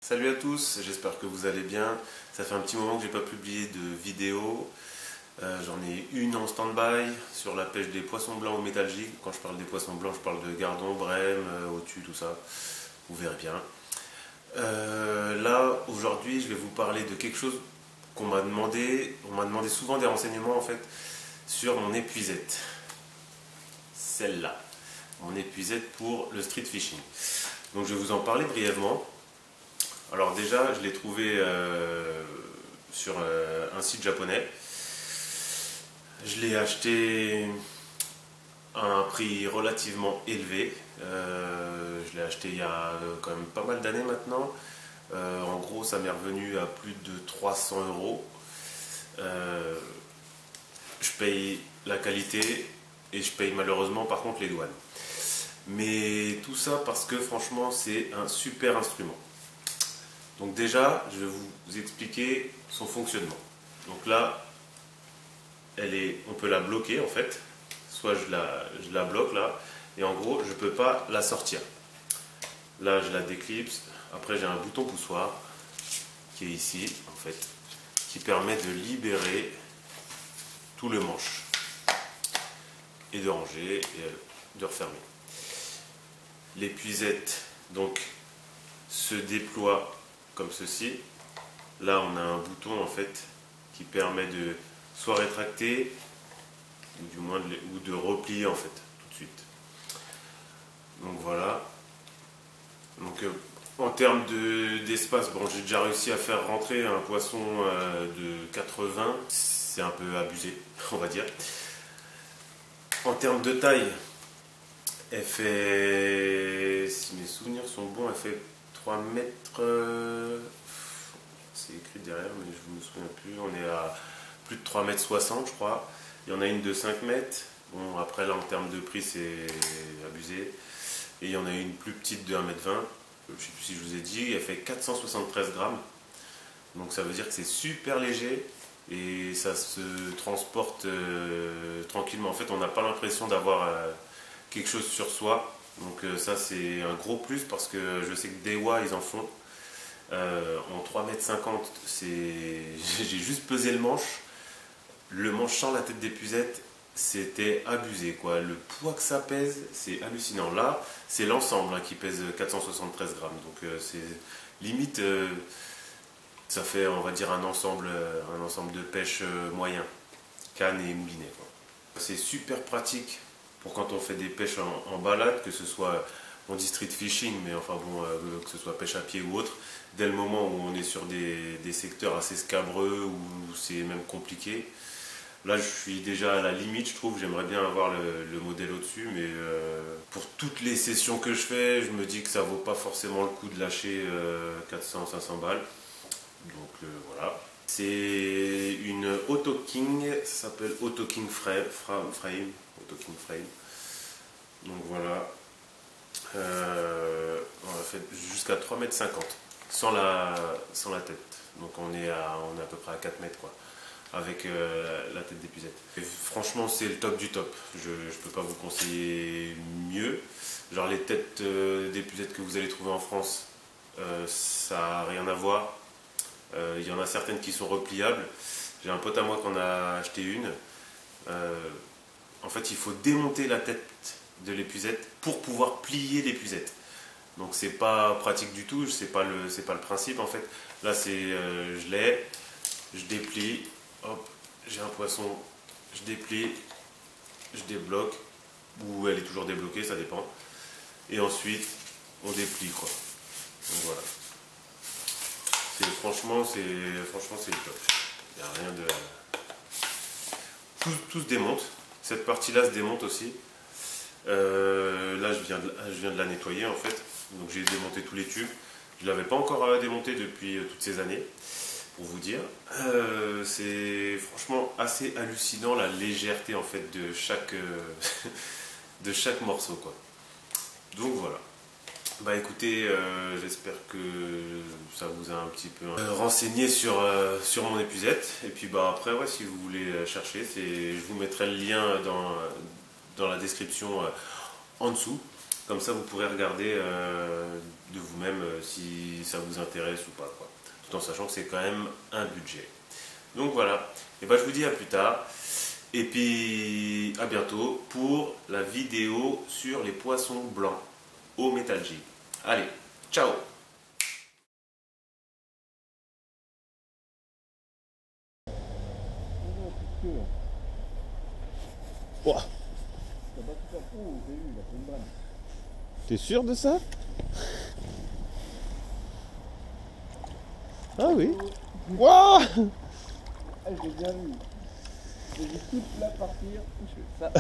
Salut à tous, j'espère que vous allez bien. Ça fait un petit moment que j'ai pas publié de vidéo. J'en ai une en stand-by sur la pêche des poissons blancs au métal jig. Quand je parle des poissons blancs, je parle de gardon, brème, au-dessus, tout ça. Vous verrez bien. Là, aujourd'hui, je vais vous parler de quelque chose qu'on m'a demandé. On m'a demandé souvent des renseignements en fait sur mon épuisette. Celle-là. Mon épuisette pour le street fishing. Donc je vais vous en parler brièvement. Alors déjà, je l'ai trouvé sur un site japonais. Je l'ai acheté à un prix relativement élevé. Je l'ai acheté il y a quand même pas mal d'années maintenant. En gros, ça m'est revenu à plus de 300 €. Je paye la qualité et je paye malheureusement par contre les douanes. Mais tout ça parce que franchement, c'est un super instrument. Donc déjà, je vais vous expliquer son fonctionnement. Donc là, on peut la bloquer en fait. Soit je la bloque là, et en gros, je ne peux pas la sortir. Là, je la déclipse. Après, j'ai un bouton poussoir qui est ici en fait, qui permet de libérer tout le manche et de ranger et de refermer. L'épuisette donc se déploie comme ceci. Là, on a un bouton en fait qui permet de soit rétracter ou du moins de replier en fait tout de suite. Donc voilà. Donc en termes d'espace, bon, j'ai déjà réussi à faire rentrer un poisson de 80. C'est un peu abusé, on va dire. En termes de taille, elle fait, si mes souvenirs sont bons, elle fait 3 mètres, c'est écrit derrière mais je ne me souviens plus, on est à plus de 3 mètres 60 je crois. Il y en a une de 5 mètres, bon après là en termes de prix c'est abusé. Et il y en a une plus petite de 1 mètre 20, je ne sais plus si je vous ai dit, elle fait 473 grammes. Donc ça veut dire que c'est super léger et ça se transporte tranquillement. En fait on n'a pas l'impression d'avoir quelque chose sur soi. Donc ça c'est un gros plus parce que je sais que Daiwa ils en font en 3,50 m. J'ai juste pesé le manche sans la tête d'épuisette, c'était abusé quoi. Le poids que ça pèse, c'est hallucinant. Là c'est l'ensemble qui pèse 473 grammes, donc c'est limite ça fait on va dire un ensemble de pêche moyen, canne et moulinet quoi. C'est super pratique pour quand on fait des pêches en balade, que ce soit, on dit street fishing, mais enfin bon, que ce soit pêche à pied ou autre, dès le moment où on est sur des secteurs assez scabreux, où c'est même compliqué. Là je suis déjà à la limite, je trouve, j'aimerais bien avoir le modèle au-dessus, mais pour toutes les sessions que je fais, je me dis que ça vaut pas forcément le coup de lâcher 400-500 balles. Donc voilà. C'est une Auto King, ça s'appelle Auto King Frame. Auto King Frame. Donc voilà. On a fait jusqu'à 3,50 m sans la tête. Donc on est à peu près à 4 mètres quoi, avec la tête d'épuisette. Et franchement c'est le top du top. Je ne peux pas vous conseiller mieux. Genre les têtes d'épuisette que vous allez trouver en France, ça n'a rien à voir. Il y en a certaines qui sont repliables. J'ai un pote à moi qui en a acheté une. En fait, il faut démonter la tête de l'épuisette pour pouvoir plier l'épuisette. Donc c'est pas pratique du tout, c'est pas le principe en fait. Là c'est je l'ai, je déplie, hop, j'ai un poisson, je déplie, je débloque, ou elle est toujours débloquée, ça dépend. Et ensuite on déplie quoi. Donc voilà. Franchement c'est le top. Il n'y a rien de. Tout se démonte. Cette partie là se démonte aussi. Là je viens de la nettoyer en fait. Donc j'ai démonté tous les tubes. Je ne l'avais pas encore démonté depuis toutes ces années, pour vous dire. C'est franchement assez hallucinant la légèreté en fait de chaque de chaque morceau quoi. Donc voilà. Bah écoutez, j'espère que ça vous a un petit peu renseigné sur mon épuisette. Et puis bah après ouais, si vous voulez chercher, je vous mettrai le lien dans la description en dessous. Comme ça, vous pourrez regarder de vous-même si ça vous intéresse ou pas, quoi. Tout en sachant que c'est quand même un budget. Donc voilà, et ben, je vous dis à plus tard. Et puis à bientôt pour la vidéo sur les poissons blancs au Metal Jig. Allez, ciao! Wow. T'es sûr de ça? Ah oui. Wow. Je l'ai bien vu. J'ai vu toute là partir. Je fais ça.